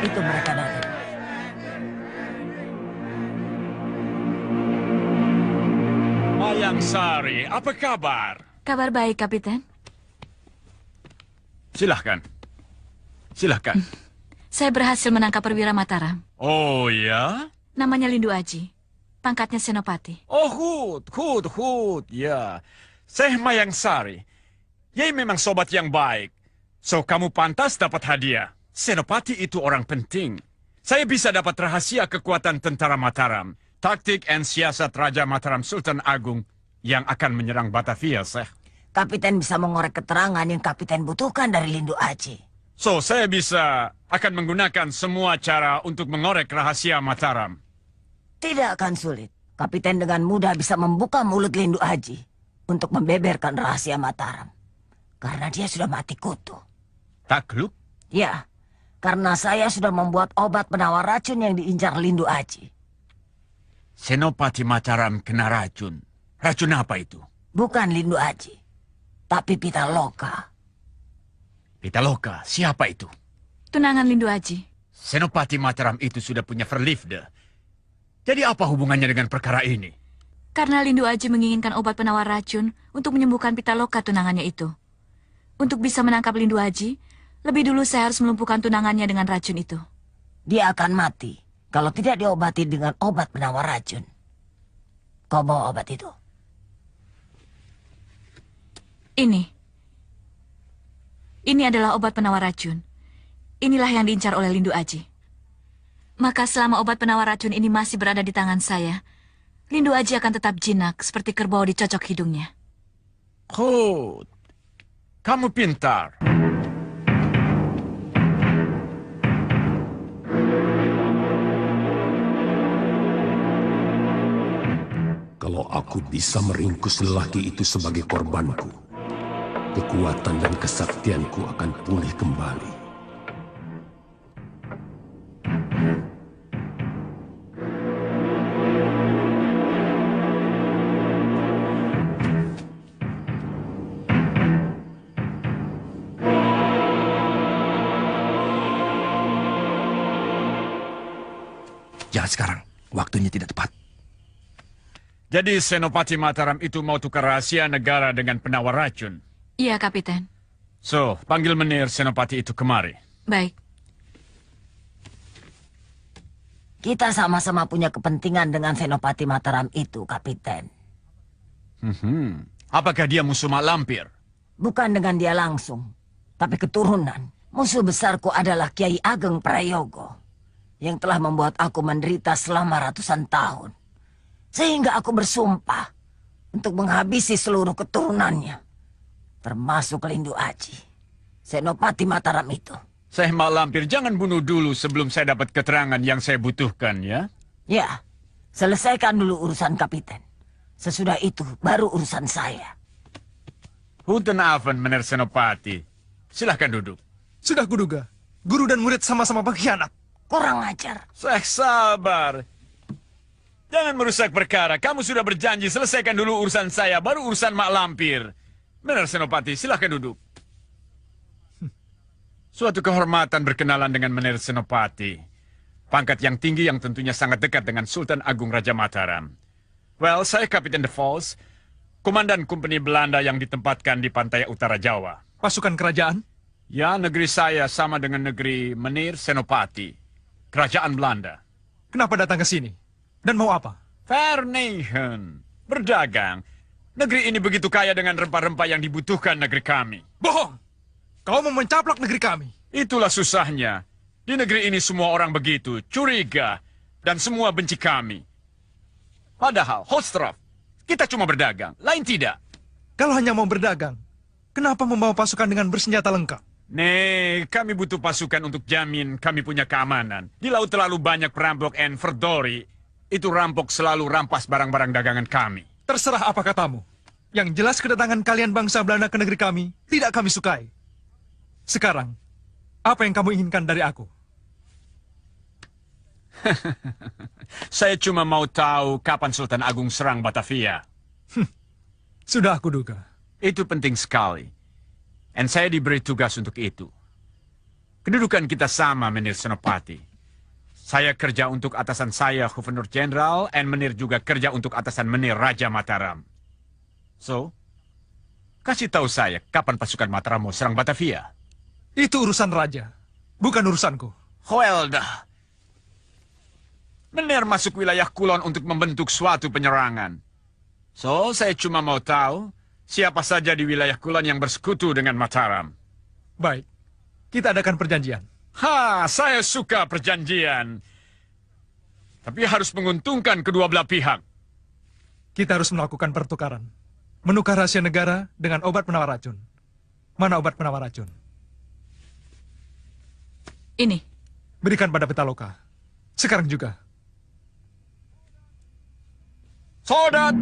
Itu mereka datang. Mayang Sari, apa kabar? Kabar baik, Kapiten. Silahkan. Silahkan. Saya berhasil menangkap perwira Mataram. Oh ya? Namanya Lindu Aji. Pangkatnya Senopati. Oh, Hud. Ya. Saya Mayang Sari. Yai memang sobat yang baik. So, kamu pantas dapat hadiah. Senopati itu orang penting. Saya bisa dapat rahasia kekuatan tentara Mataram. Taktik dan siasat Raja Mataram Sultan Agung yang akan menyerang Batavia, Syekh. Kapiten bisa mengorek keterangan yang Kapiten butuhkan dari Lindu Aji. So, saya akan menggunakan semua cara untuk mengorek rahasia Mataram. Tidak akan sulit. Kapiten dengan mudah bisa membuka mulut Lindu Aji untuk membeberkan rahasia Mataram. Karena dia sudah mati kutu. Takluk? Ya, karena saya sudah membuat obat penawar racun yang diincar Lindu Aji. Senopati Mataram kena racun. Racun apa itu? Bukan Lindu Aji, tapi Pitaloka. Pitaloka, siapa itu? Tunangan Lindu Aji. Senopati Mataram itu sudah punya verlifde. Jadi apa hubungannya dengan perkara ini? Karena Lindu Aji menginginkan obat penawar racun untuk menyembuhkan Pitaloka tunangannya itu. Untuk bisa menangkap Lindu Aji, lebih dulu saya harus melumpuhkan tunangannya dengan racun itu. Dia akan mati kalau tidak diobati dengan obat penawar racun. Kau bawa obat itu? Ini adalah obat penawar racun. Inilah yang diincar oleh Lindu Aji. Maka selama obat penawar racun ini masih berada di tangan saya, Lindu Aji akan tetap jinak seperti kerbau dicocok hidungnya. Hud, kamu pintar. Kalau aku bisa meringkus lelaki itu sebagai korbanku, kekuatan dan kesaktianku akan pulih kembali. Jangan sekarang, waktunya tidak tepat. Jadi Senopati Mataram itu mau tukar rahasia negara dengan penawar racun? Iya, Kapiten. So, panggil menir Senopati itu kemari. Baik. Kita sama-sama punya kepentingan dengan Senopati Mataram itu, Kapiten. Apakah dia musuh mak lampir? Bukan dengan dia langsung, tapi keturunan. Musuh besarku adalah Kiai Ageng Prayogo, yang telah membuat aku menderita selama ratusan tahun. Sehingga aku bersumpah untuk menghabisi seluruh keturunannya, termasuk Lindu Aji, Senopati Mataram itu. Syekh mak lampir, jangan bunuh dulu sebelum saya dapat keterangan yang saya butuhkan, ya? Ya, selesaikan dulu urusan Kapiten. Sesudah itu, baru urusan saya. Goedenavond, meneer Senopati. Silahkan duduk. Sudah kuduga, guru dan murid sama-sama pengkhianat. Kurang ajar. Sabar. Jangan merusak perkara. Kamu sudah berjanji selesaikan dulu urusan saya, baru urusan Mak Lampir. Benar, Senopati. Silahkan duduk. Suatu kehormatan berkenalan dengan Menir Senopati. Pangkat yang tinggi yang tentunya sangat dekat dengan Sultan Agung Raja Mataram. Well, saya Kapiten De Vos, komandan kompeni Belanda yang ditempatkan di pantai utara Jawa. Pasukan kerajaan? Ya, negeri saya sama dengan negeri Menir Senopati, kerajaan Belanda. Kenapa datang ke sini? Dan mau apa? Vernehan, berdagang. Negeri ini begitu kaya dengan rempah-rempah yang dibutuhkan negeri kami. Bohong! Kau mau mencaplok negeri kami. Itulah susahnya. Di negeri ini semua orang begitu, curiga, dan semua benci kami. Padahal, Holstraf, kita cuma berdagang, lain tidak. Kalau hanya mau berdagang, kenapa membawa pasukan dengan bersenjata lengkap? Nih, kami butuh pasukan untuk jamin kami punya keamanan. Di laut terlalu banyak perampok and verdori. Itu rampok selalu rampas barang-barang dagangan kami. Terserah apa katamu. Yang jelas kedatangan kalian bangsa Belanda ke negeri kami tidak kami sukai. Sekarang, apa yang kamu inginkan dari aku? Saya cuma mau tahu kapan Sultan Agung serang Batavia. Sudah aku duga. Itu penting sekali. Dan saya diberi tugas untuk itu. Kedudukan kita sama, Menir Senopati. Saya kerja untuk atasan saya, Gubernur Jenderal, dan Menir juga kerja untuk atasan Menir Raja Mataram. So, kasih tahu saya kapan pasukan Mataram mau serang Batavia. Itu urusan raja, bukan urusanku. Well dah. Menir masuk wilayah Kulon untuk membentuk suatu penyerangan. So, saya cuma mau tahu siapa saja di wilayah Kulon yang bersekutu dengan Mataram. Baik, kita adakan perjanjian. Saya suka perjanjian. Tapi harus menguntungkan kedua belah pihak. Kita harus melakukan pertukaran. Menukar rahasia negara dengan obat penawar racun. Mana obat penawar racun? Ini. Berikan pada Pitaloka. Sekarang juga. Soldat!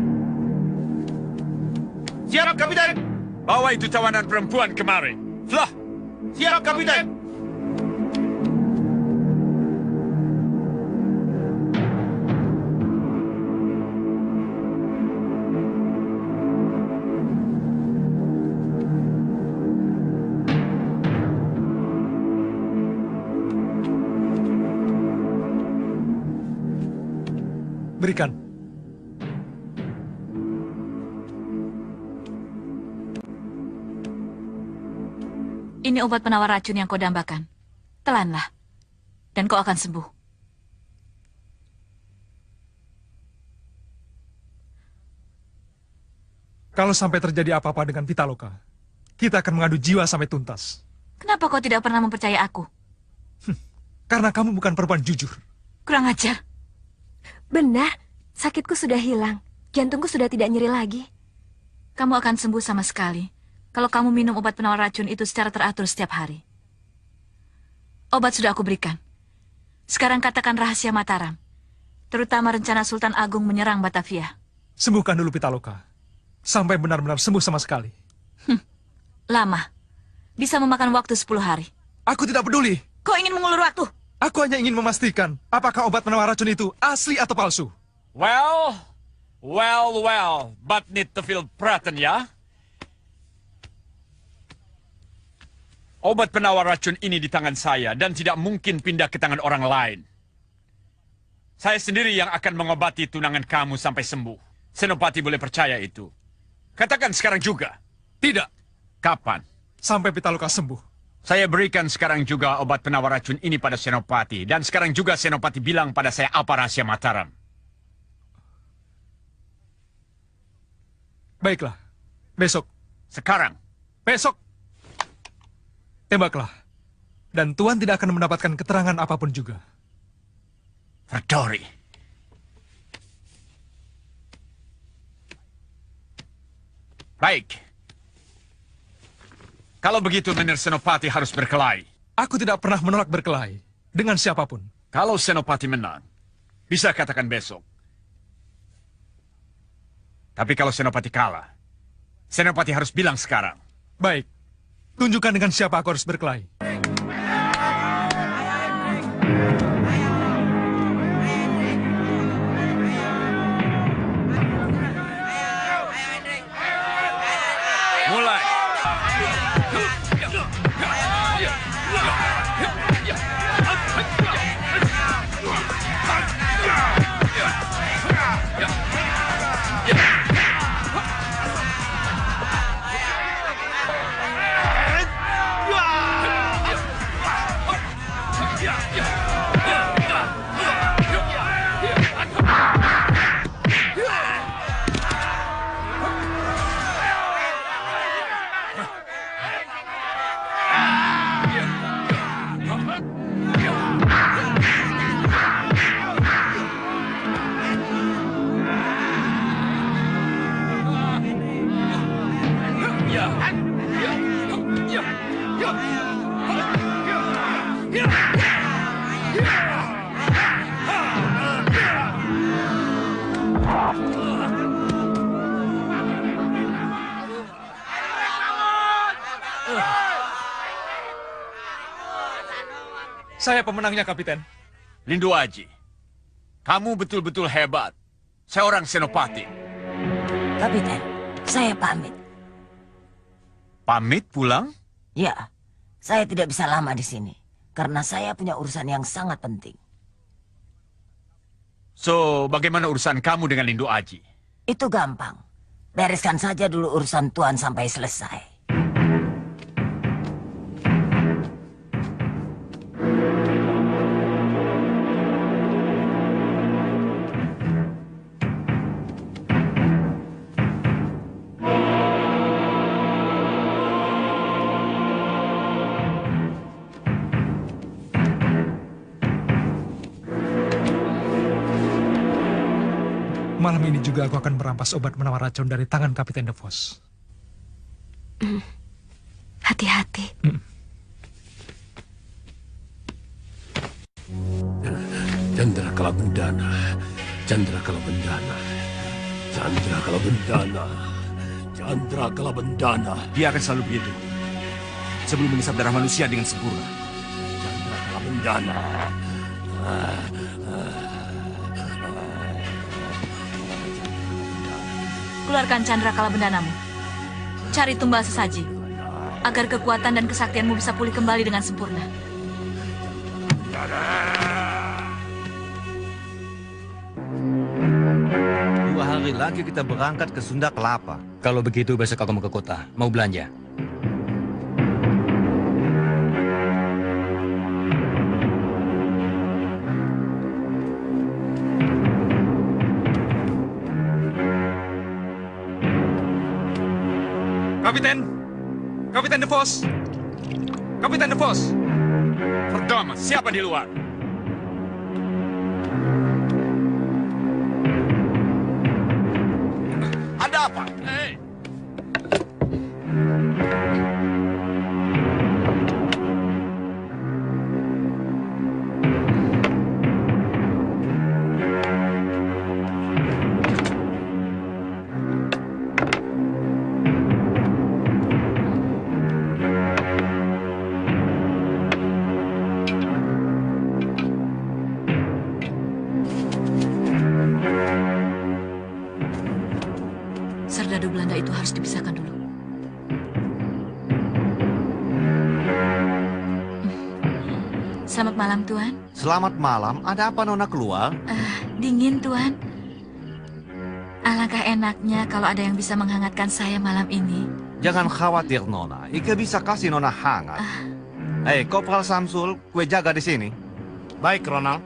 Siap, Kapiten! Bawa itu tawanan perempuan kemari. Flah! Siap, Kapiten! Berikan. Ini obat penawar racun yang kau dambakan. Telanlah, dan kau akan sembuh. Kalau sampai terjadi apa-apa dengan Pitaloka, kita akan mengadu jiwa sampai tuntas. Kenapa kau tidak pernah mempercayai aku? Karena kamu bukan perempuan jujur. Kurang ajar. Benar, sakitku sudah hilang. Jantungku sudah tidak nyeri lagi. Kamu akan sembuh sama sekali kalau kamu minum obat penawar racun itu secara teratur setiap hari. Obat sudah aku berikan. Sekarang katakan rahasia Mataram, terutama rencana Sultan Agung menyerang Batavia. Sembuhkan dulu Pitaloka, sampai benar-benar sembuh sama sekali. Lama. Bisa memakan waktu 10 hari. Aku tidak peduli. Kau ingin mengulur waktu? Aku hanya ingin memastikan apakah obat penawar racun itu asli atau palsu. Well, but need to feel praten ya. Obat penawar racun ini di tangan saya dan tidak mungkin pindah ke tangan orang lain. Saya sendiri yang akan mengobati tunangan kamu sampai sembuh. Senopati boleh percaya itu. Katakan sekarang juga. Tidak. Kapan? Sampai Pitaloka sembuh. Saya berikan sekarang juga obat penawar racun ini pada Senopati. Dan sekarang juga Senopati bilang pada saya apa rahasia Mataram. Baiklah. Besok. Sekarang. Besok. Tembaklah. Dan Tuan tidak akan mendapatkan keterangan apapun juga. Verdori. Baik. Kalau begitu, Menir Senopati harus berkelahi. Aku tidak pernah menolak berkelahi. Dengan siapapun. Kalau Senopati menang, bisa katakan besok. Tapi kalau Senopati kalah, Senopati harus bilang sekarang. Baik. Tunjukkan dengan siapa aku harus berkelahi. Saya pemenangnya, Kapiten. Lindu Aji, kamu betul-betul hebat. Saya orang Senopati. Kapiten, saya pamit. Pamit pulang? Ya, saya tidak bisa lama di sini. Karena saya punya urusan yang sangat penting. So, bagaimana urusan kamu dengan Lindu Aji? Itu gampang. Bereskan saja dulu urusan Tuan sampai selesai. Malam ini juga aku akan merampas obat penawar racun dari tangan Kapiten DeVos. Hati-hati. Candrakala Bendana, Candrakala Bendana, Candrakala Bendana, Candrakala Bendana. Dia akan selalu begitu. Sebelum mengisap darah manusia dengan sempurna. Candrakala Bendana. Keluarkan candrakala bendanamu. Cari tumbal sesaji, agar kekuatan dan kesaktianmu bisa pulih kembali dengan sempurna. Dua hari lagi kita berangkat ke Sunda Kelapa. Kalau begitu besok aku mau ke kota. Mau belanja. Kapiten! Kapiten DeVos! Kapiten DeVos! Pertama, siapa di luar? Ada apa? Hei! Serdadu Belanda itu harus dipisahkan dulu. Selamat malam, Tuan. Selamat malam, ada apa Nona keluar? Dingin, Tuan. Alangkah enaknya kalau ada yang bisa menghangatkan saya malam ini. Jangan khawatir Nona, Ike bisa kasih Nona hangat. Kopral Samsul, kue jaga di sini. Baik, Ronald.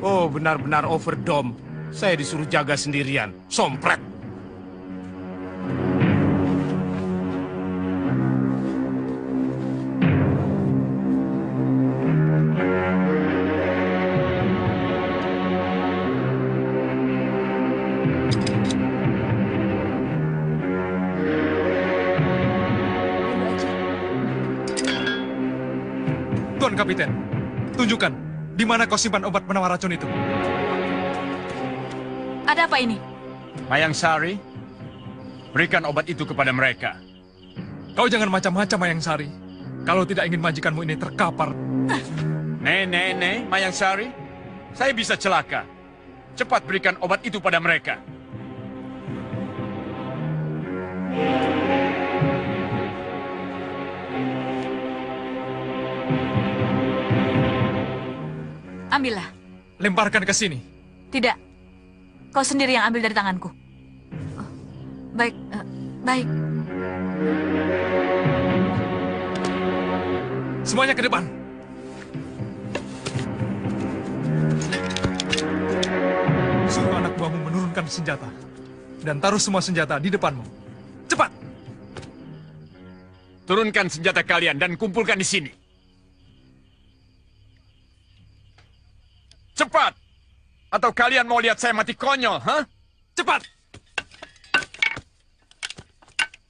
Oh, benar-benar overdome. Saya disuruh jaga sendirian. Sompret. Tuan Kapiten, tunjukkan di mana kau simpan obat penawar racun itu. Ada apa ini? Mayang Sari, berikan obat itu kepada mereka. Kau jangan macam-macam, Mayang Sari. Kalau tidak ingin majikanmu ini terkapar. Mayang Sari, saya bisa celaka. Cepat berikan obat itu pada mereka. Ambillah. Lemparkan ke sini. Tidak. Kau sendiri yang ambil dari tanganku. Oh, baik, baik. Semuanya ke depan. Suruh anak buahmu menurunkan senjata. Dan taruh semua senjata di depanmu. Cepat! Turunkan senjata kalian dan kumpulkan di sini. Cepat! Atau kalian mau lihat saya mati konyol, ha? Cepat!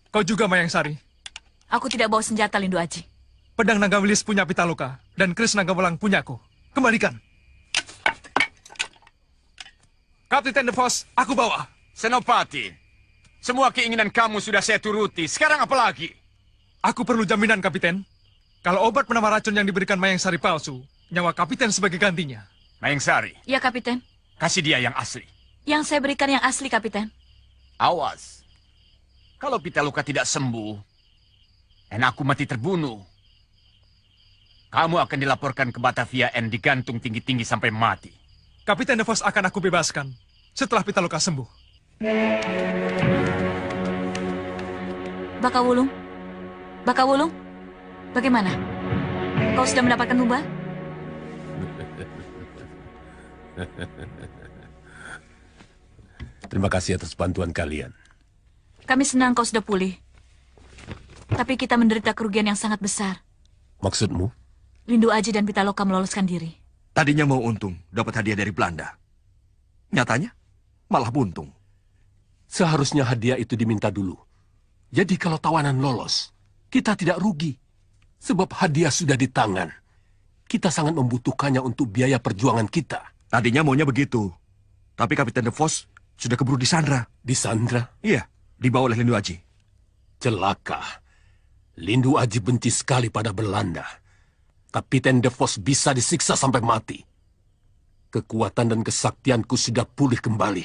Kau juga, Mayang Sari. Aku tidak bawa senjata, Lindu Aji. Pedang Nagawilis punya Pitaloka, dan Kris Nagawelang punyaku. Kembalikan. Kapten DeVos, aku bawa. Senopati, semua keinginan kamu sudah saya turuti. Sekarang apa lagi? Aku perlu jaminan, Kapten. Kalau obat penawar racun yang diberikan Mayang Sari palsu, nyawa Kapten sebagai gantinya. Mayang Sari, Ya, Kapten. kasih dia yang asli. Yang saya berikan yang asli, Kapten. Awas. Kalau Pitaloka tidak sembuh, dan aku mati terbunuh, kamu akan dilaporkan ke Batavia dan digantung tinggi-tinggi sampai mati. Kapten DeVos akan aku bebaskan setelah Pitaloka sembuh. Bakawulung? Bakawulung? Bagaimana? Kau sudah mendapatkan tumbal? Terima kasih atas bantuan kalian. Kami senang kau sudah pulih. Tapi kita menderita kerugian yang sangat besar. Maksudmu? Lindu Aji dan Pitaloka meloloskan diri. Tadinya mau untung, dapat hadiah dari Belanda. Nyatanya, malah buntung. Seharusnya hadiah itu diminta dulu. Jadi kalau tawanan lolos, kita tidak rugi. Sebab hadiah sudah di tangan. Kita sangat membutuhkannya untuk biaya perjuangan kita. Tadinya maunya begitu. Tapi Kapten DeVos sudah keburu disandra. Disandra? Iya, dibawa oleh Lindu Aji. Celaka. Lindu Aji benci sekali pada Belanda. Kapten DeVos bisa disiksa sampai mati. Kekuatan dan kesaktianku sudah pulih kembali.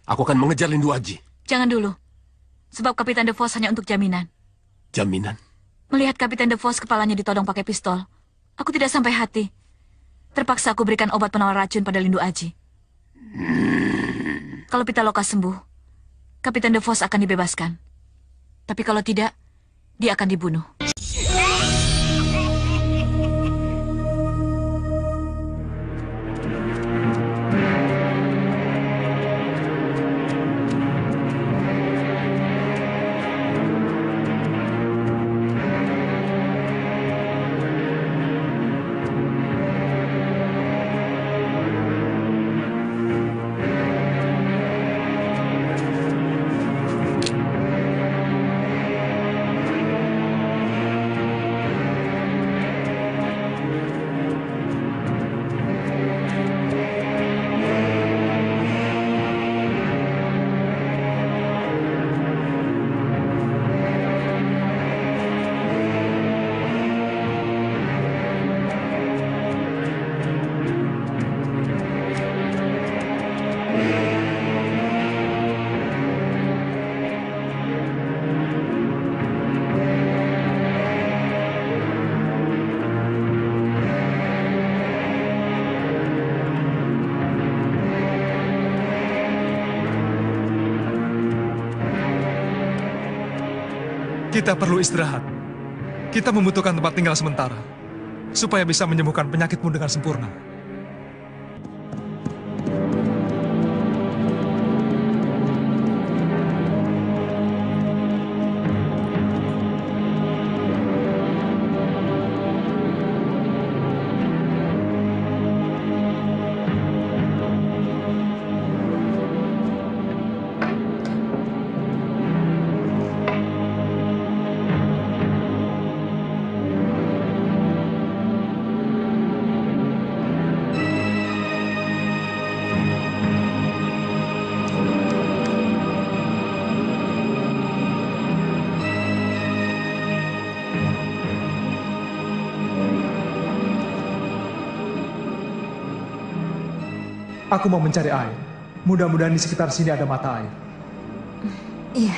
Aku akan mengejar Lindu Aji. Jangan dulu. Sebab Kapten DeVos hanya untuk jaminan. Jaminan? Melihat Kapten DeVos kepalanya ditodong pakai pistol, aku tidak sampai hati. Terpaksa aku berikan obat penawar racun pada Lindu Aji. Kalau Pitaloka sembuh, Kapten DeVos akan dibebaskan. Tapi kalau tidak, dia akan dibunuh. Kita perlu istirahat. Kita membutuhkan tempat tinggal sementara, supaya bisa menyembuhkan penyakitmu dengan sempurna. Aku mau mencari air. Mudah-mudahan di sekitar sini ada mata air. Iya.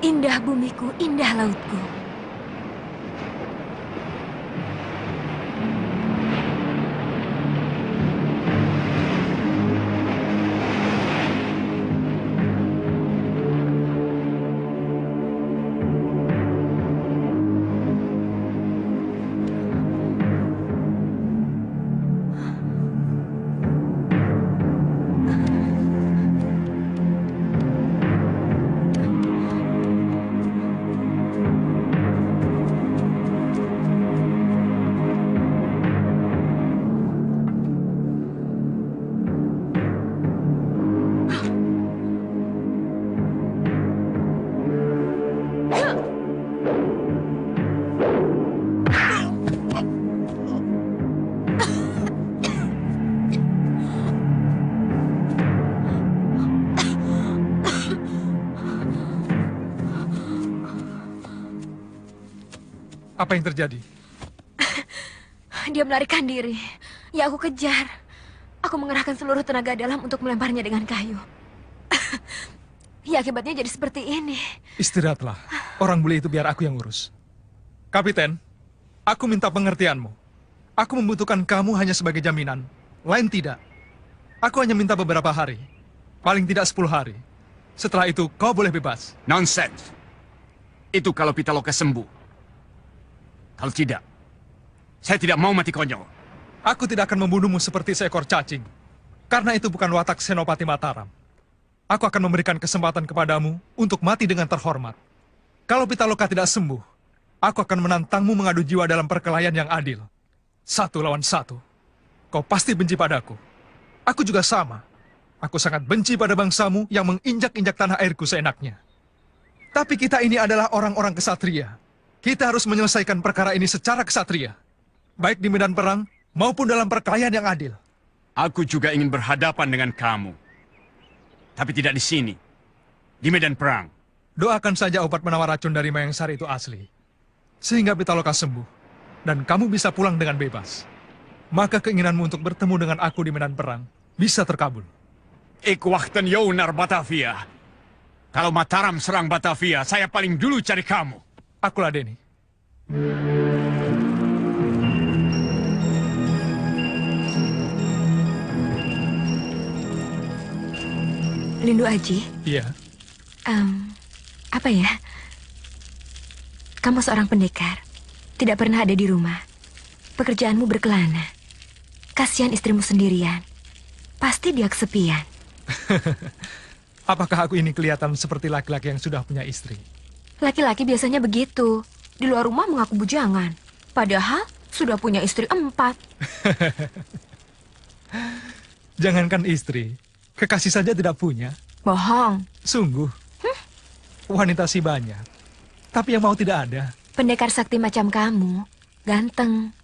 Indah bumiku, indah lautku. Apa yang terjadi? Dia melarikan diri. Ya aku kejar. Aku mengerahkan seluruh tenaga dalam untuk melemparnya dengan kayu. Ya akibatnya jadi seperti ini. Istirahatlah. Orang bule itu biar aku yang urus. Kapiten, aku minta pengertianmu. Aku membutuhkan kamu hanya sebagai jaminan. Lain tidak. Aku hanya minta beberapa hari. Paling tidak 10 hari. Setelah itu kau boleh bebas. Nonsense. Itu kalau Pitaloka sembuh. Kalau tidak, saya tidak mau mati konyol. Aku tidak akan membunuhmu seperti seekor cacing. Karena itu bukan watak Senopati Mataram. Aku akan memberikan kesempatan kepadamu untuk mati dengan terhormat. Kalau Pitaloka tidak sembuh, aku akan menantangmu mengadu jiwa dalam perkelahian yang adil. 1 lawan 1. Kau pasti benci padaku. Aku juga sama. Aku sangat benci pada bangsamu yang menginjak-injak tanah airku seenaknya. Tapi kita ini adalah orang-orang kesatria. Kita harus menyelesaikan perkara ini secara kesatria. Baik di medan perang maupun dalam perkelahian yang adil. Aku juga ingin berhadapan dengan kamu. Tapi tidak di sini. Di medan perang. Doakan saja obat penawar racun dari Mayang Sari itu asli. Sehingga Pitaloka sembuh. Dan kamu bisa pulang dengan bebas. Maka keinginanmu untuk bertemu dengan aku di medan perang bisa terkabul. Ik wachten jou naar Batavia. Kalau Mataram serang Batavia, saya paling dulu cari kamu. Akulah Denny. Lindu Aji? Iya. Apa ya? Kamu seorang pendekar. Tidak pernah ada di rumah. Pekerjaanmu berkelana. Kasihan istrimu sendirian. Pasti dia kesepian. Apakah aku ini kelihatan seperti laki-laki yang sudah punya istri? Laki-laki biasanya begitu. Di luar rumah mengaku bujangan. Padahal sudah punya istri 4. Jangankan istri. Kekasih saja tidak punya. Bohong. Sungguh. Wanita sih banyak. Tapi yang mau tidak ada. Pendekar sakti macam kamu. Ganteng.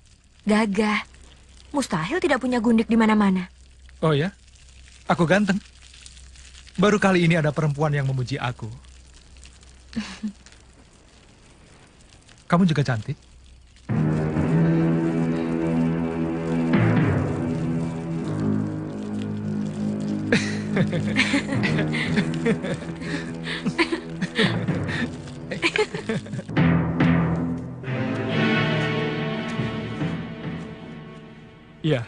Gagah. Mustahil tidak punya gundik di mana-mana. Oh ya? Aku ganteng. Baru kali ini ada perempuan yang memuji aku. Kamu juga cantik. Iya,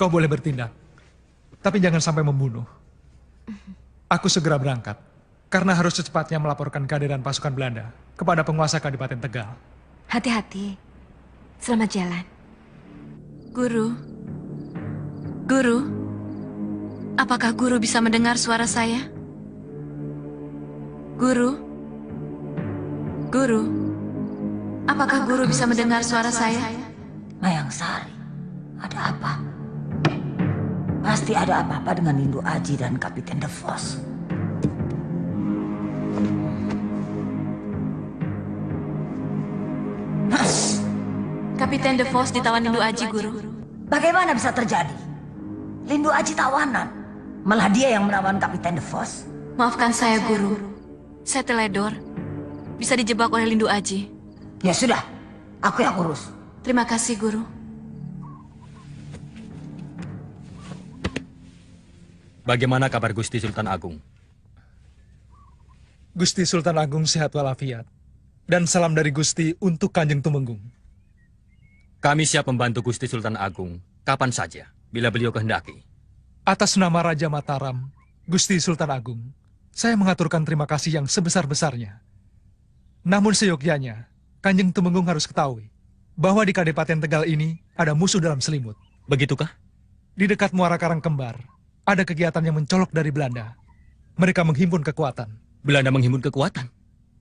kau boleh bertindak. Tapi jangan sampai membunuh. Aku segera berangkat, karena harus secepatnya melaporkan kehadiran pasukan Belanda kepada penguasa Kadipaten Tegal. Hati-hati. Selamat jalan. Guru. Guru. Apakah guru bisa mendengar suara saya? Guru. Guru. Apakah guru bisa mendengar suara saya? Mayang Sari, ada apa? Pasti ada apa-apa dengan Lindu Aji dan Kapiten De Vos. Kapiten De Vos ditawan Lindu Aji, Guru. Bagaimana bisa terjadi? Lindu Aji tawanan. Malah dia yang menawan Kapiten De Vos. Maafkan saya, Guru. Saya teledor. Bisa dijebak oleh Lindu Aji. Ya sudah, aku yang urus. Terima kasih, Guru. Bagaimana kabar Gusti Sultan Agung? Gusti Sultan Agung sehat walafiat. Dan salam dari Gusti untuk Kanjeng Tumenggung. Kami siap membantu Gusti Sultan Agung kapan saja, bila beliau kehendaki. Atas nama Raja Mataram, Gusti Sultan Agung, saya mengaturkan terima kasih yang sebesar-besarnya. Namun seyogyanya, Kanjeng Tumenggung harus ketahui bahwa di Kadipaten Tegal ini ada musuh dalam selimut. Begitukah? Di dekat Muara Karangkembar, ada kegiatan yang mencolok dari Belanda. Mereka menghimpun kekuatan. Belanda menghimpun kekuatan?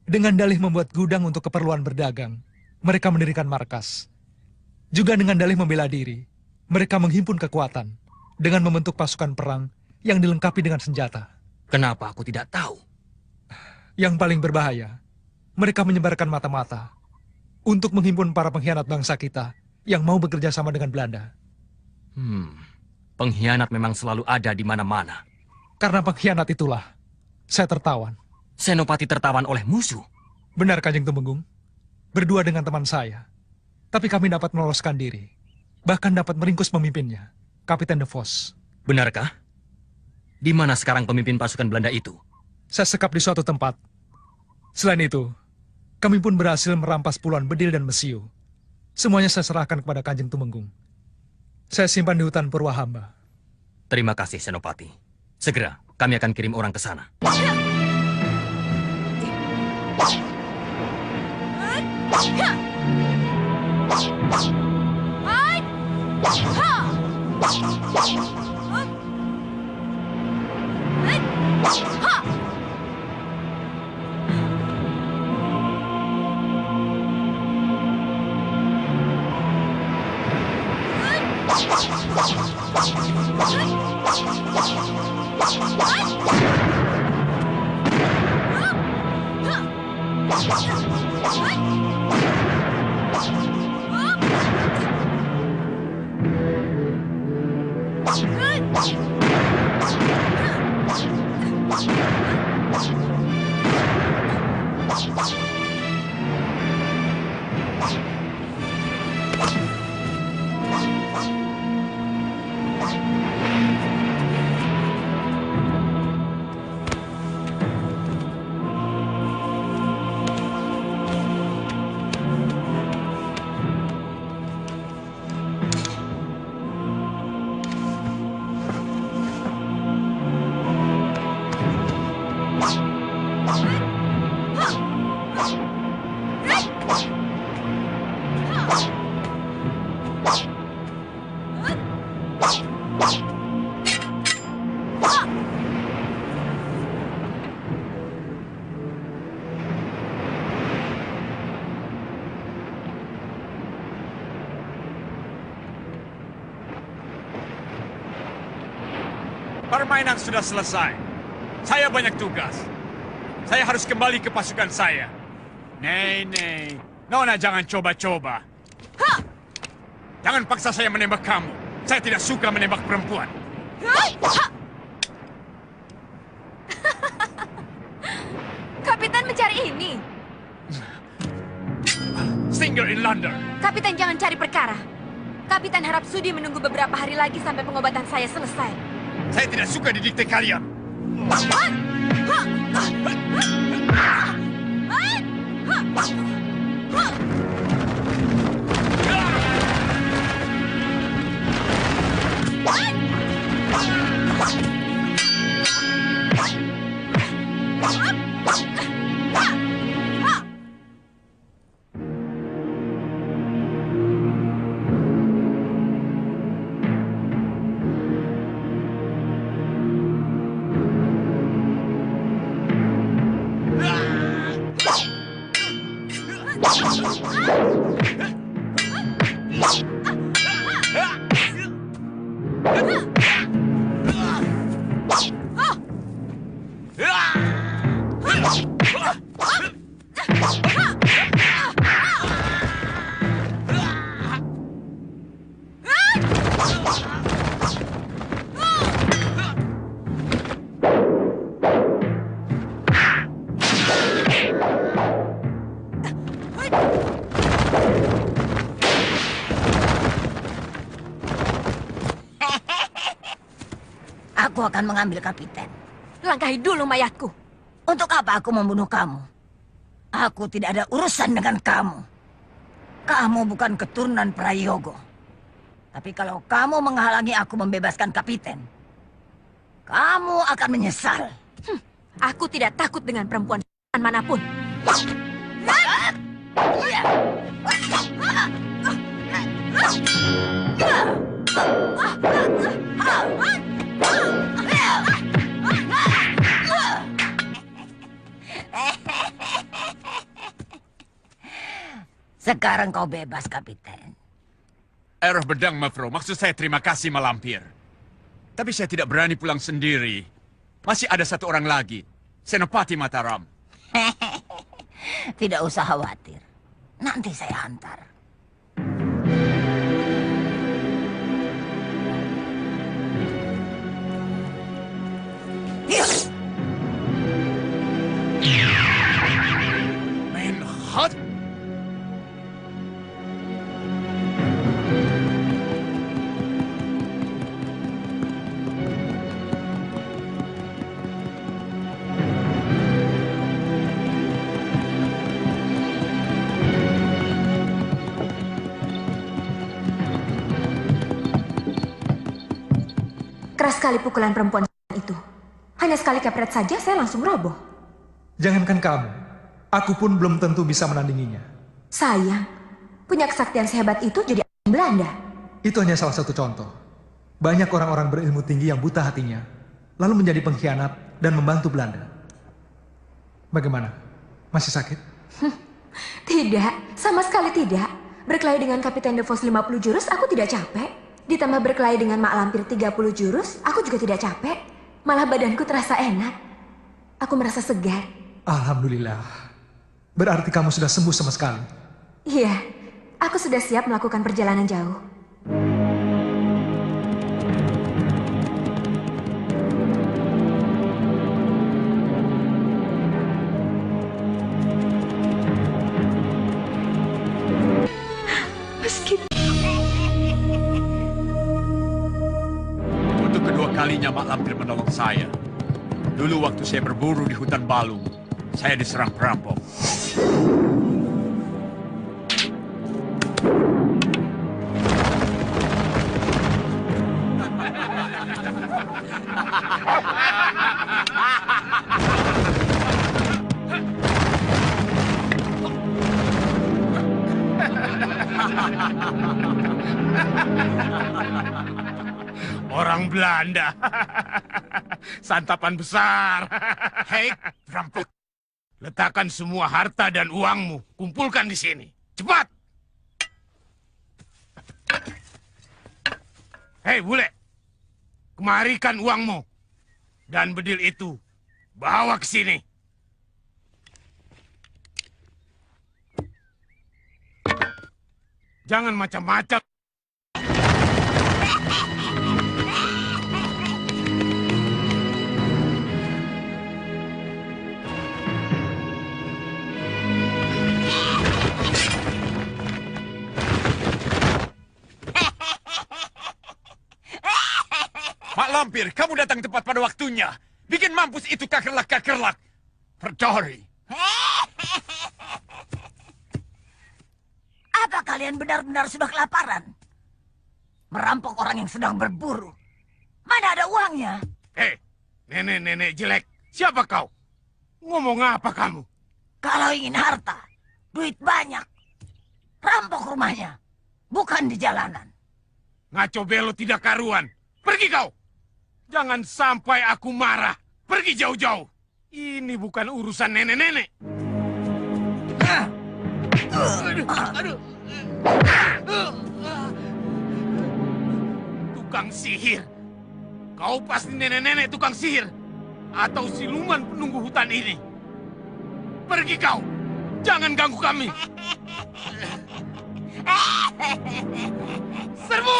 Dengan dalih membuat gudang untuk keperluan berdagang, mereka mendirikan markas. Juga dengan dalih membela diri, mereka menghimpun kekuatan dengan membentuk pasukan perang yang dilengkapi dengan senjata. Kenapa aku tidak tahu? Yang paling berbahaya, mereka menyebarkan mata-mata untuk menghimpun para pengkhianat bangsa kita yang mau bekerja sama dengan Belanda. Pengkhianat memang selalu ada di mana-mana. Karena pengkhianat itulah, saya tertawan. Senopati tertawan oleh musuh? Benar, Kanjeng Tumenggung. berdua dengan teman saya. Tapi kami dapat meloloskan diri. Bahkan dapat meringkus pemimpinnya, Kapiten De Vos. Benarkah? Di mana sekarang pemimpin pasukan Belanda itu? Saya sekap di suatu tempat. Selain itu, kami pun berhasil merampas puluhan bedil dan mesiu. Semuanya saya serahkan kepada Kanjeng Tumenggung. Saya simpan di hutan Purwahamba. Terima kasih, Senopati. Segera, kami akan kirim orang ke sana. Permainan sudah selesai. Saya banyak tugas. Saya harus kembali ke pasukan saya. Nei. Nona jangan coba-coba. Jangan paksa saya menembak kamu. Saya tidak suka menembak perempuan. Kapitan mencari ini. Stinger in London. Kapitan jangan cari perkara. Kapitan harap sudi menunggu beberapa hari lagi sampai pengobatan saya selesai. Saya tidak suka didikte kalian. Aku akan mengambil Kapiten. Langkahi dulu mayatku. Untuk apa aku membunuh kamu? Aku tidak ada urusan dengan kamu. Kamu bukan keturunan Prayogo. Tapi kalau kamu menghalangi aku membebaskan Kapiten, kamu akan menyesal. Aku tidak takut dengan perempuan manapun. Sekarang kau bebas, Kapiten. Error bedang, Mevrouw. Maksud saya terima kasih, Malampir. Tapi saya tidak berani pulang sendiri. Masih ada satu orang lagi. Senopati Mataram. Tidak usah khawatir. Nanti saya antar. Menhat? Keras sekali pukulan perempuan itu. Hanya sekali kepret saja saya langsung roboh. Jangankan kamu, aku pun belum tentu bisa menandinginya. Sayang, punya kesaktian sehebat itu jadi Belanda. Itu hanya salah satu contoh. Banyak orang-orang berilmu tinggi yang buta hatinya, lalu menjadi pengkhianat dan membantu Belanda. Bagaimana? Masih sakit? Tidak, sama sekali tidak. Berkelahi dengan Kapiten De Vos 50 jurus, aku tidak capek. Ditambah berkelahi dengan Mak Lampir 30 jurus, aku juga tidak capek. Malah badanku terasa enak. Aku merasa segar. Alhamdulillah. Berarti kamu sudah sembuh sama sekali. Iya, aku sudah siap melakukan perjalanan jauh. Untuk kedua kalinya Mak Lampir menolong saya. Dulu waktu saya berburu di hutan Balung, saya diserang perampok. Orang Belanda. Santapan besar. Hei, perampok. Letakkan semua harta dan uangmu. Kumpulkan di sini. Cepat. Hei, bule. Kemarikan uangmu. Dan bedil itu. Bawa ke sini. Jangan macam-macam. Mak Lampir, kamu datang tepat pada waktunya. Bikin mampus itu kakerlak-kakerlak. Perdori. Apa kalian benar-benar sudah kelaparan? Merampok orang yang sedang berburu. Mana ada uangnya? Hei, nenek-nenek jelek. Siapa kau? Ngomong apa kamu? Kalau ingin harta, duit banyak. Rampok rumahnya, bukan di jalanan. Ngaco belo tidak karuan. Pergi kau. Jangan sampai aku marah. Pergi jauh-jauh. Ini bukan urusan nenek-nenek. Tukang sihir. Kau pasti nenek-nenek tukang sihir. Atau siluman penunggu hutan ini. Pergi kau. Jangan ganggu kami. Serbu!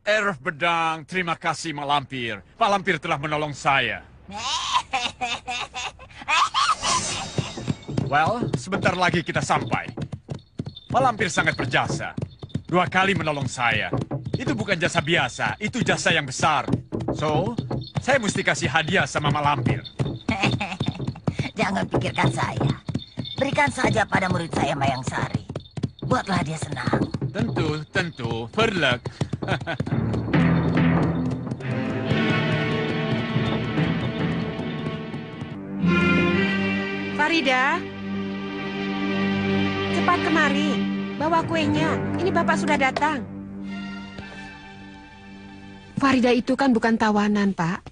Erf Bedang, terima kasih Mak Lampir. Pak Lampir telah menolong saya. Well, sebentar lagi kita sampai. Pak Lampir sangat berjasa. 2 kali menolong saya. Itu bukan jasa biasa, itu jasa yang besar. So, saya mesti kasih hadiah sama Mak Lampir. Jangan pikirkan saya. Berikan saja pada murid saya Mayang Sari. Buatlah dia senang. Tentu. Verlek. Farida, cepat kemari. Bawa kuenya. Ini Bapak sudah datang. Farida itu kan bukan tawanan, Pak.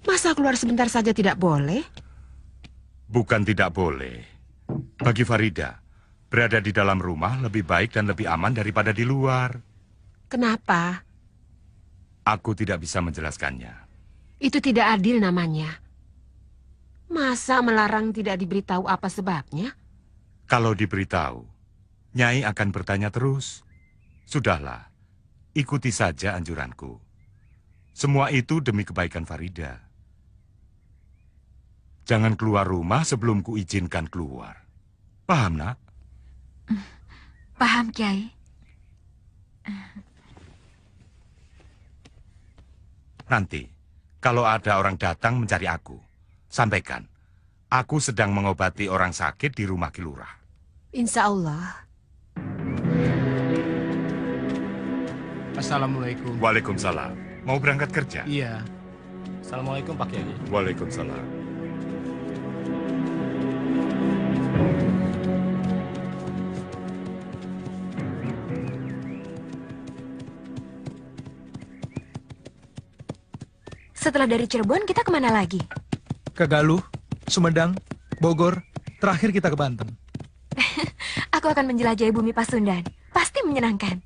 Masa keluar sebentar saja tidak boleh? Bukan tidak boleh. Bagi Farida, berada di dalam rumah lebih baik dan lebih aman daripada di luar. Kenapa? Aku tidak bisa menjelaskannya. Itu tidak adil namanya. Masa melarang tidak diberitahu apa sebabnya? Kalau diberitahu, Nyai akan bertanya terus. Sudahlah, ikuti saja anjuranku. Semua itu demi kebaikan Farida. Jangan keluar rumah sebelum kuizinkan keluar. Paham, Nak? Paham, Kiai. Nanti, kalau ada orang datang mencari aku, sampaikan, aku sedang mengobati orang sakit di rumah Ki Lurah. Insya Allah. Assalamualaikum. Waalaikumsalam. Mau berangkat kerja? Iya. Assalamualaikum Pak Kiai. Waalaikumsalam. Setelah dari Cirebon, kita kemana lagi? Ke Galuh, Sumedang, Bogor, terakhir kita ke Banten. Aku akan menjelajahi bumi Pasundan. Pasti menyenangkan.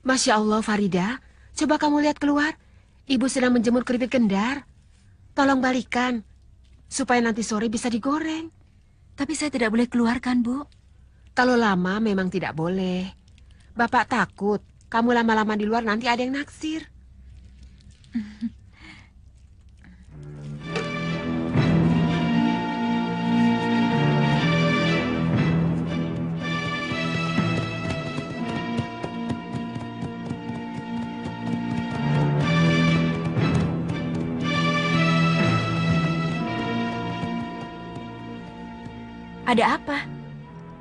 Masya Allah, Farida. Coba kamu lihat keluar. Ibu sedang menjemur keripik kendar. Tolong balikan, supaya nanti sore bisa digoreng. Tapi saya tidak boleh keluar kan, Bu? Kalau lama memang tidak boleh. Bapak takut kamu lama-lama di luar nanti ada yang naksir. Ada apa?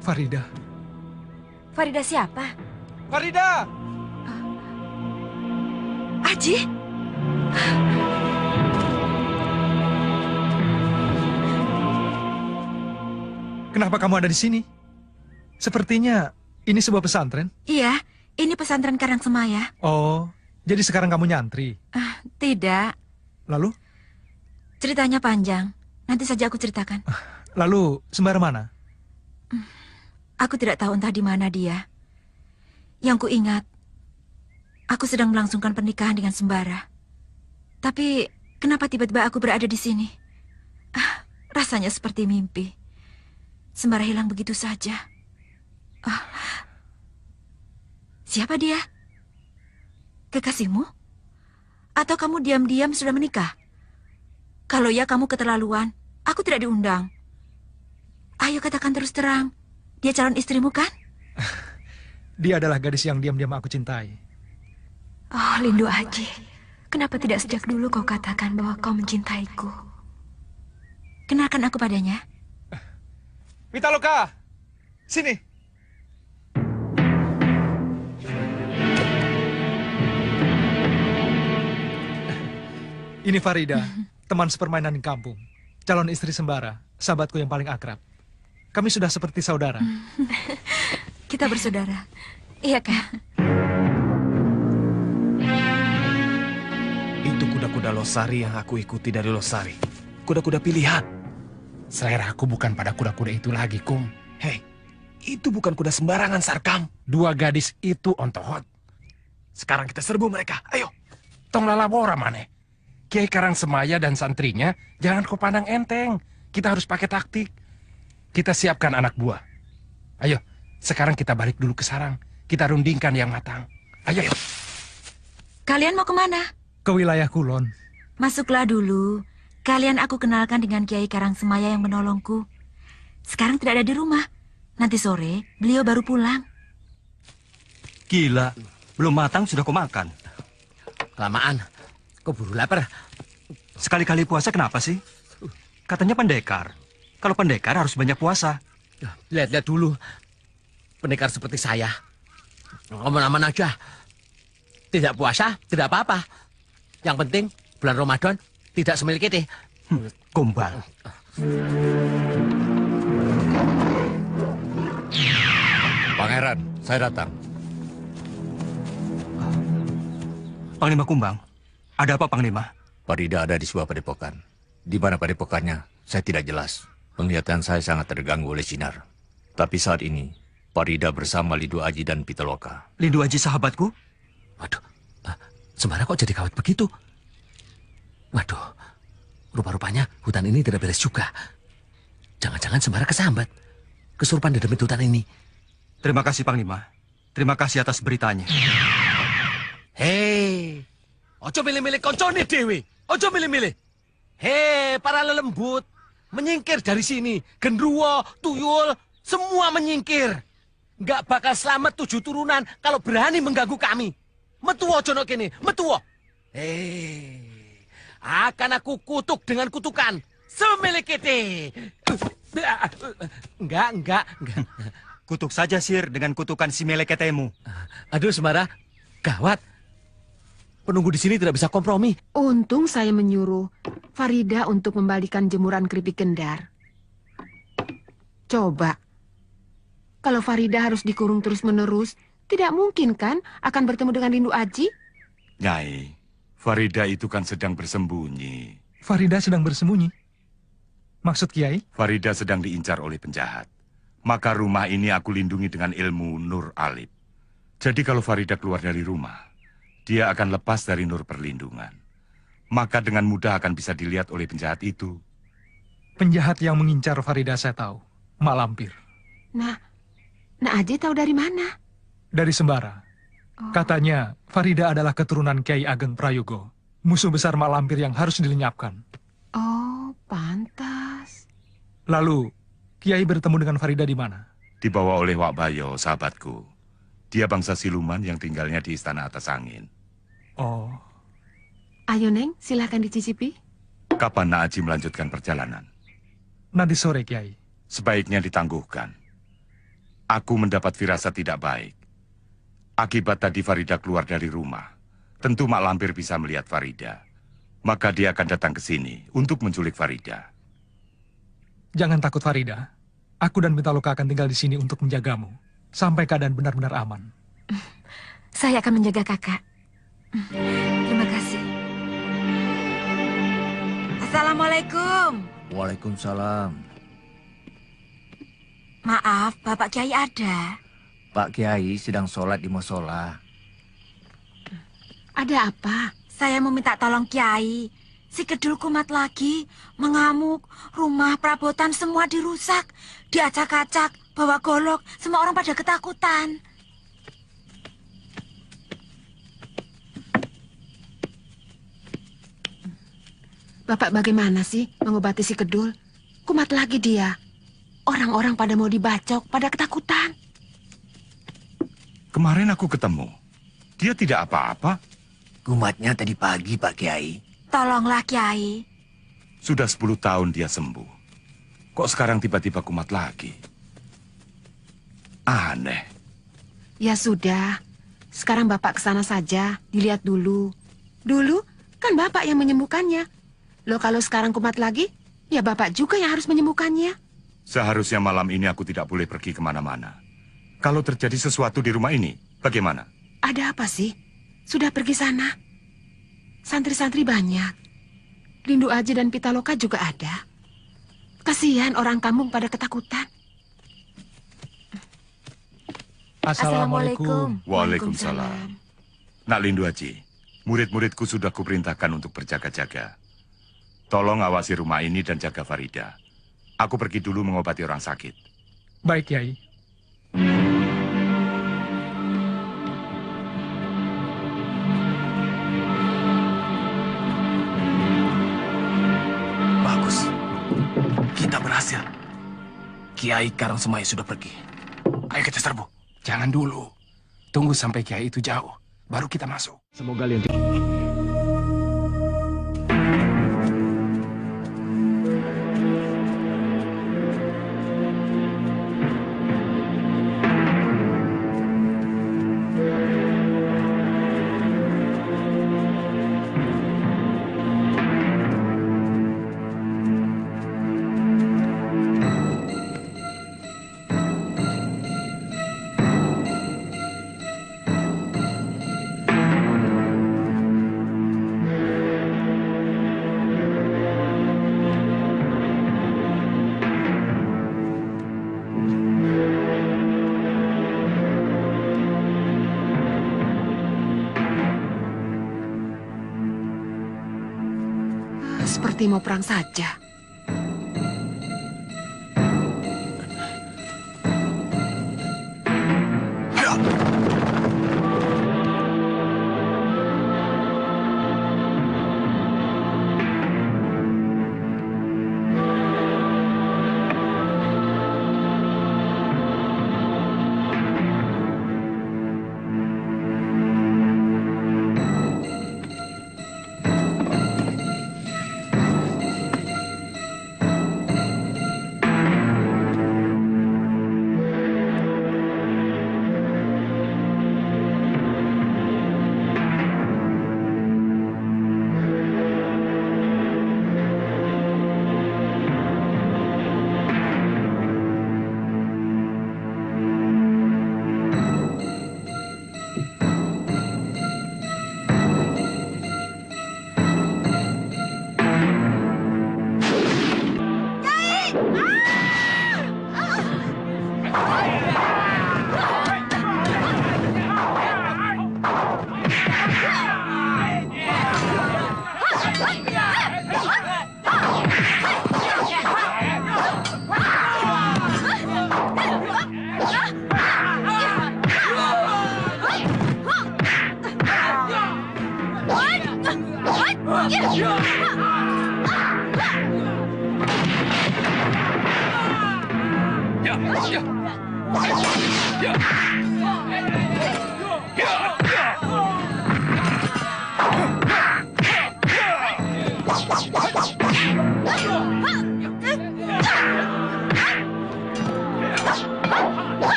Farida. Farida siapa? Farida! Aji? Kenapa kamu ada di sini? Sepertinya ini sebuah pesantren. Iya, ini pesantren Karangsemaya. Oh, jadi sekarang kamu nyantri? Tidak. Lalu? Ceritanya panjang. Nanti saja aku ceritakan. Lalu, Sembara mana? Aku tidak tahu entah di mana dia. Yang kuingat, aku sedang melangsungkan pernikahan dengan Sembara. Tapi, kenapa tiba-tiba aku berada di sini? Rasanya seperti mimpi. Sembara hilang begitu saja. Siapa dia? Kekasihmu? Atau kamu diam-diam sudah menikah? Kalau ya kamu keterlaluan, aku tidak diundang. Ayo katakan terus terang, dia calon istrimu kan? Dia adalah gadis yang diam-diam aku cintai. Oh, Lindu Aji. Kenapa tidak sejak dulu kau katakan bahwa kau mencintaiku? Kenalkan aku padanya. Pitaloka, sini. Ini Farida, teman sepermainan di kampung. Calon istri Sembara, sahabatku yang paling akrab. Kami sudah seperti saudara. Kita bersaudara. Iya, Kak. Itu kuda-kuda Losari yang aku ikuti dari Losari. Kuda-kuda pilihan. Selera aku bukan pada kuda-kuda itu lagi, Kum. Hei, itu bukan kuda sembarangan, Sarkam. Dua gadis itu ontohot. Sekarang kita serbu mereka, ayo. Tong lalabora maneh. Kiai Karangsemaya dan santrinya jangan kau pandang enteng. Kita harus pakai taktik. Kita siapkan anak buah. Ayo, sekarang kita balik dulu ke sarang. Kita rundingkan yang matang. Ayo. Kalian mau kemana? Ke wilayah Kulon. Masuklah dulu. Kalian aku kenalkan dengan Kiai Karangsemaya yang menolongku. Sekarang tidak ada di rumah. Nanti sore, beliau baru pulang. Gila, belum matang sudah kau makan. Kelamaan, keburu lapar. Sekali-kali puasa kenapa sih? Katanya pendekar. Kalau pendekar harus banyak puasa. Lihat-lihat dulu. Pendekar seperti saya. Aman-aman aja. Tidak puasa, tidak apa-apa. Yang penting bulan Ramadan tidak semiliki. Gombal. Pangeran, saya datang. Panglima Kumbang, ada apa Panglima? Farida ada di sebuah padepokan. Di mana padepokannya, saya tidak jelas. Penglihatan saya sangat terganggu oleh sinar. Tapi saat ini, Farida bersama Lindu Aji dan Pitaloka. Lindu Aji sahabatku? Waduh, Sembara kok jadi kawat begitu? Waduh, rupa-rupanya hutan ini tidak beres juga. Jangan-jangan Sembara kesambat. Kesurupan di demi hutan ini. Terima kasih Panglima. Terima kasih atas beritanya. Hei, ojo milih-milih koncone dewe. Ojo milih-milih. Hei, para lelembut. Menyingkir dari sini. Genruwo, tuyul, semua menyingkir. Nggak bakal selamat 7 turunan kalau berani mengganggu kami. Metuwo jono kene, metuwo. Hei, akan aku kutuk dengan kutukan. Semilikiti. Enggak. Kutuk saja, Sir, dengan kutukan si meleketemu. Aduh, Sembara, gawat. Penunggu di sini tidak bisa kompromi. Untung saya menyuruh Farida untuk membalikan jemuran keripik kendar. Coba, kalau Farida harus dikurung terus-menerus, tidak mungkin kan akan bertemu dengan Lindu Aji? Nyai, Farida itu kan sedang bersembunyi. Farida sedang bersembunyi? Maksud Kiai? Farida sedang diincar oleh penjahat. Maka rumah ini aku lindungi dengan ilmu Nur Alib. Jadi kalau Farida keluar dari rumah, dia akan lepas dari Nur Perlindungan. Maka dengan mudah akan bisa dilihat oleh penjahat itu. Penjahat yang mengincar Farida saya tahu. Mak Lampir. Nah Aji tahu dari mana? Dari Sembara. Katanya Farida adalah keturunan Kiai Ageng Prayogo. Musuh besar Mak Lampir yang harus dilenyapkan. Oh, pantas. Lalu, Kiai bertemu dengan Farida di mana? Dibawa oleh Wak Bayo, sahabatku. Dia bangsa siluman yang tinggalnya di Istana Atas Angin. Oh. Ayo, Neng, silahkan dicicipi. Kapan Nak Aji melanjutkan perjalanan? Nanti sore, Kiai. Sebaiknya ditangguhkan. Aku mendapat firasat tidak baik. Akibat tadi Farida keluar dari rumah. Tentu Mak Lampir bisa melihat Farida. Maka dia akan datang ke sini untuk menculik Farida. Jangan takut, Farida. Aku dan Pitaloka akan tinggal di sini untuk menjagamu. Sampai keadaan benar-benar aman. Saya akan menjaga kakak. Terima kasih. Assalamualaikum. Waalaikumsalam. Maaf, Bapak Kiai ada. Pak Kiai sedang sholat di musola. Ada apa? Saya mau minta tolong Kiai. Si Kedul kumat lagi, mengamuk, rumah perabotan semua dirusak, diacak-acak, bawa golok, semua orang pada ketakutan. Bapak bagaimana sih mengobati si Kedul? Kumat lagi dia. Orang-orang pada mau dibacok, pada ketakutan. Kemarin aku ketemu. Dia tidak apa-apa. Kumatnya tadi pagi, Pak Kiai. Tolonglah Kiai. Sudah 10 tahun dia sembuh. Kok sekarang tiba-tiba kumat lagi? Aneh. Ya sudah, sekarang Bapak ke sana saja, dilihat dulu. Dulu kan Bapak yang menyembuhkannya. Loh kalau sekarang kumat lagi, ya Bapak juga yang harus menyembuhkannya. Seharusnya malam ini aku tidak boleh pergi kemana-mana. Kalau terjadi sesuatu di rumah ini, bagaimana? Ada apa sih? Sudah pergi sana. Santri-santri banyak. Lindu Aji dan Pitaloka juga ada. Kasihan orang kampung pada ketakutan. Assalamualaikum. Waalaikumsalam. Nak Lindu Aji, murid-muridku sudah kuperintahkan untuk berjaga-jaga. Tolong awasi rumah ini dan jaga Farida. Aku pergi dulu mengobati orang sakit. Baik, Kiai. Bagus. Kita berhasil. Kiai Karangsemai sudah pergi. Ayo kita serbu. Jangan dulu. Tunggu sampai Kiai itu jauh. Baru kita masuk. Semoga Lindu... seperti mau perang saja.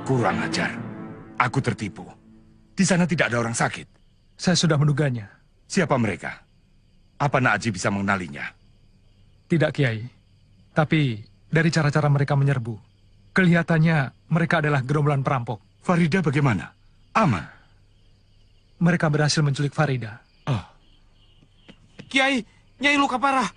Kurang ajar. Aku tertipu. Di sana tidak ada orang sakit. Saya sudah menduganya. Siapa mereka? Apa Nak Aji bisa mengenalinya? Tidak, Kiai. Tapi dari cara-cara mereka menyerbu, kelihatannya mereka adalah gerombolan perampok. Farida bagaimana? Aman? Mereka berhasil menculik Farida. Oh. Kiai, Nyai luka parah.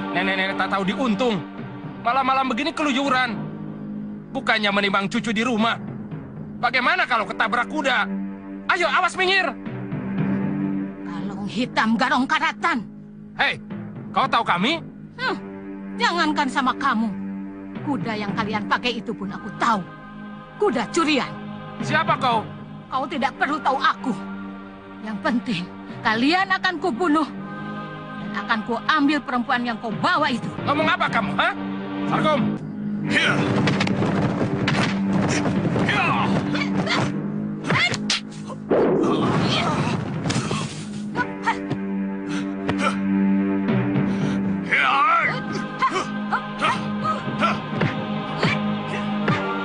Nenek-nenek tak tahu diuntung. Malam-malam begini keluyuran. Bukannya menimbang cucu di rumah. Bagaimana kalau ketabrak kuda? Ayo, awas minggir. Kalung hitam garong karatan. Hei, kau tahu kami? Jangankan sama kamu. Kuda yang kalian pakai itu pun aku tahu. Kuda curian. Siapa kau? Kau tidak perlu tahu aku. Yang penting, kalian akan kubunuh. Dan akan kuambil perempuan yang kau bawa itu. Ngomong apa kamu, ha? Sarkom.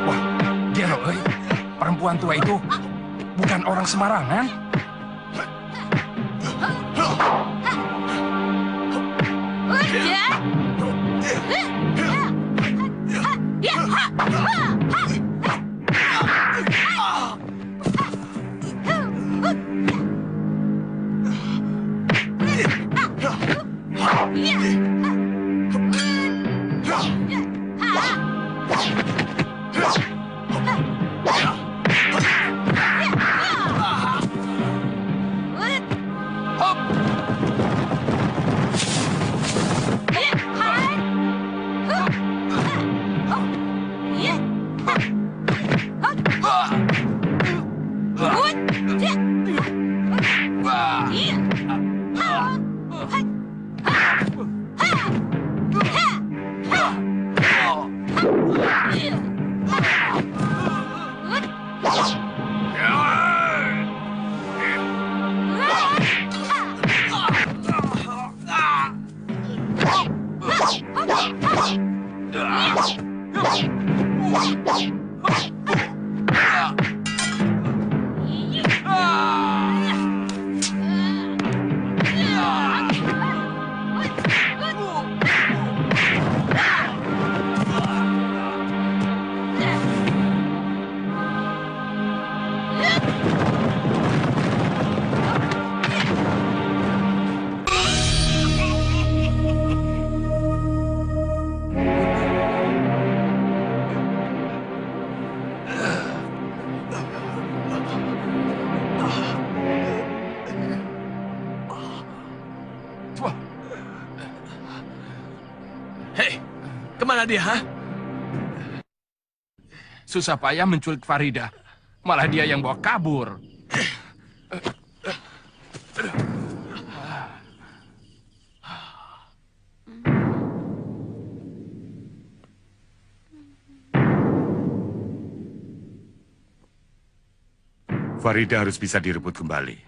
Wah, dia loh, perempuan tua itu bukan orang sembarangan. Kemana dia, ha? Susah payah menculik Farida. Malah dia yang bawa kabur. Farida harus bisa direbut kembali.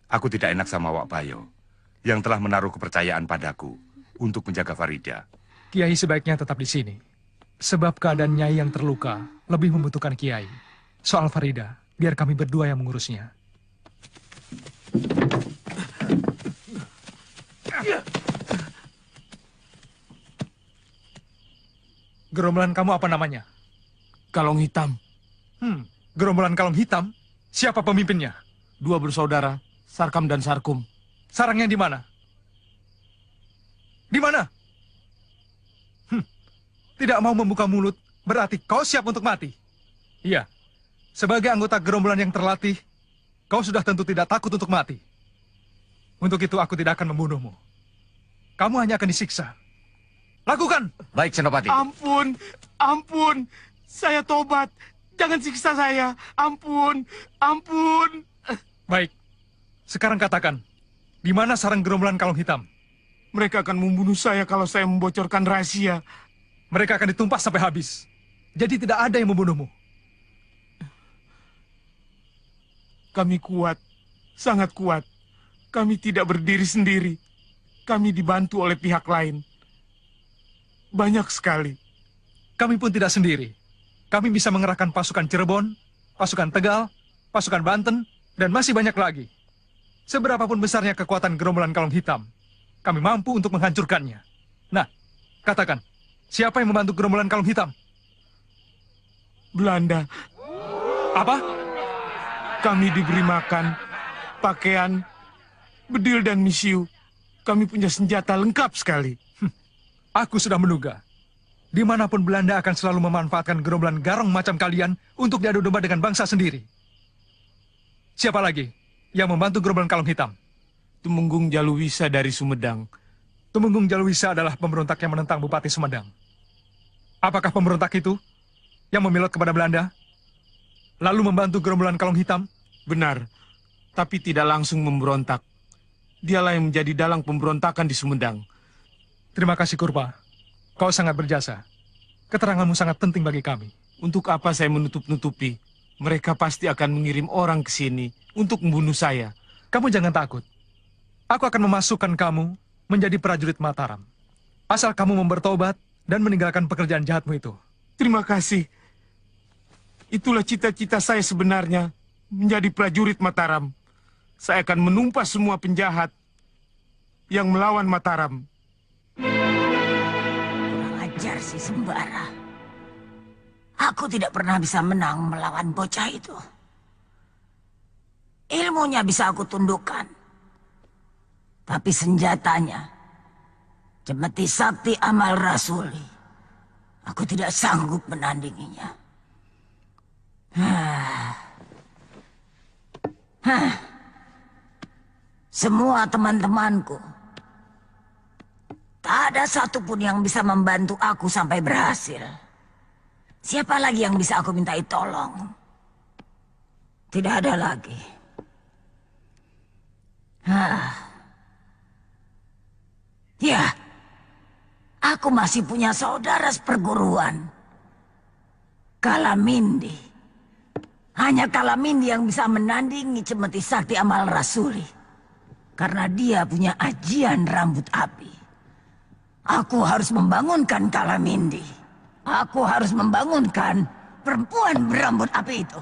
Aku tidak enak sama Wak Bayo yang telah menaruh kepercayaan padaku untuk menjaga Farida. Kiai sebaiknya tetap di sini. Sebab keadaan Nyai yang terluka lebih membutuhkan Kiai. Soal Farida, biar kami berdua yang mengurusnya. Gerombolan kamu apa namanya? Kalong Hitam. Gerombolan Kalong Hitam? Siapa pemimpinnya? 2 bersaudara, Sarkam dan Sarkum. Sarangnya di mana? Di mana? Tidak mau membuka mulut, berarti kau siap untuk mati. Iya, sebagai anggota gerombolan yang terlatih, kau sudah tentu tidak takut untuk mati. Untuk itu aku tidak akan membunuhmu. Kamu hanya akan disiksa. Lakukan! Baik, Senopati. Ampun, ampun. Saya tobat. Jangan siksa saya. Ampun, ampun. Baik. Sekarang katakan, di mana sarang gerombolan Kalong Hitam? Mereka akan membunuh saya kalau saya membocorkan rahasia. Mereka akan ditumpas sampai habis. Jadi tidak ada yang membunuhmu. Kami kuat, sangat kuat. Kami tidak berdiri sendiri. Kami dibantu oleh pihak lain. Banyak sekali. Kami pun tidak sendiri. Kami bisa mengerahkan pasukan Cirebon, pasukan Tegal, pasukan Banten, dan masih banyak lagi. Seberapapun besarnya kekuatan gerombolan Kalong Hitam, kami mampu untuk menghancurkannya. Nah, katakan, siapa yang membantu gerombolan Kalong Hitam? Belanda. Apa? Kami diberi makan, pakaian, bedil dan misiu. Kami punya senjata lengkap sekali. Aku sudah menduga. Dimanapun Belanda akan selalu memanfaatkan gerombolan garong macam kalian untuk diadu domba dengan bangsa sendiri. Siapa lagi yang membantu gerombolan Kalong Hitam? Tumenggung Jaluwisa dari Sumedang. Tumenggung Jaluwisa adalah pemberontak yang menentang Bupati Sumedang. Apakah pemberontak itu yang memilot kepada Belanda, lalu membantu gerombolan Kalong Hitam? Benar, tapi tidak langsung memberontak. Dialah yang menjadi dalang pemberontakan di Sumedang. Terima kasih, Kurpa. Kau sangat berjasa. Keteranganmu sangat penting bagi kami. Untuk apa saya menutup-nutupi? Mereka pasti akan mengirim orang ke sini untuk membunuh saya. Kamu jangan takut. Aku akan memasukkan kamu menjadi prajurit Mataram. Asal kamu bertobat dan meninggalkan pekerjaan jahatmu itu. Terima kasih. Itulah cita-cita saya sebenarnya, menjadi prajurit Mataram. Saya akan menumpas semua penjahat yang melawan Mataram. Kurang ajar si Sembara. Aku tidak pernah bisa menang melawan bocah itu. Ilmunya bisa aku tundukkan. Tapi senjatanya, Cemeti Sakti Amal Rasuli, aku tidak sanggup menandinginya. Semua teman-temanku, tak ada satupun yang bisa membantu aku sampai berhasil. Siapa lagi yang bisa aku mintai tolong? Tidak ada lagi. Ya, aku masih punya saudara seperguruan. Kalamindi. Hanya Kalamindi yang bisa menandingi Cemeti Sakti Amal Rasuli. Karena dia punya ajian rambut api. Aku harus membangunkan Kalamindi. Aku harus membangunkan perempuan berambut api itu.